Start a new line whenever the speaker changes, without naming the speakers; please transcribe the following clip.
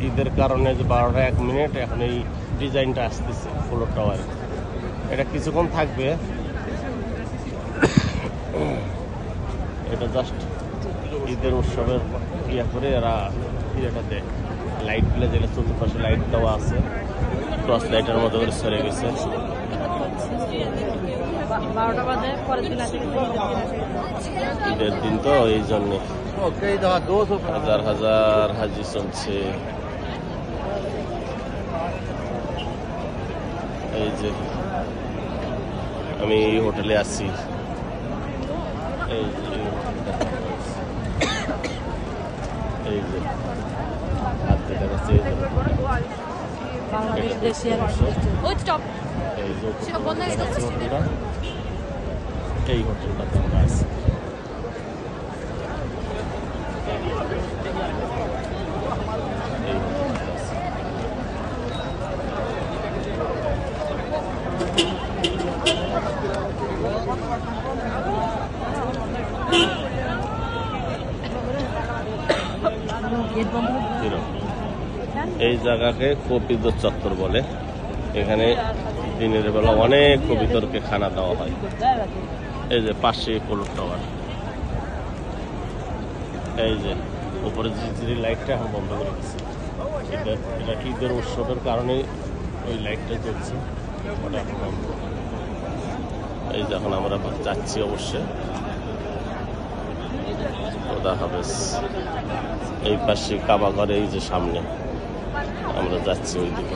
ঈদের কারণে যে 12টা 1 মিনিট এখন এই ডিজাইনটা আসতেছে ফ্লোর টাওয়ারে। এটা কিছুক্ষণ থাকবে, এটা জাস্ট ঈদের উৎসবের ইয়া করে এরা ইয়েটা দেয়, লাইটগুলো যেগুলো চতুর্পাশে লাইট দেওয়া আছে টর্চ লাইটের মতো করে সরে গেছে। ঈদের দিন তো এই জন্যে হাজার হাজার হাজি চলছে। এই যে আমি এই হোটেলে আছি, এই যে হাত দেখা যাচ্ছে এই হোটেলটাতে আমরা আছি। এই জায়গাকে কবিতর চত্বর বলে। এখানে দিনের বেলা অনেক কবিতরকে খানা দেওয়া হয়। এই যে পাশে ফ্লোর টাওয়ার, এই যে উপরে যে লাইটটা এখন বন্ধ করে দিচ্ছে। এটা ঈদের উৎসবের কারণে ওই লাইটটা জ্বলছে, ওটা এখন বন্ধ। এই যে এখন আমরা যাচ্ছি অবশ্যই। খোদা হাফেজ। এই পাশে কাবা ঘর, এই যে সামনে আমরা যাচ্ছি ওইদিকে।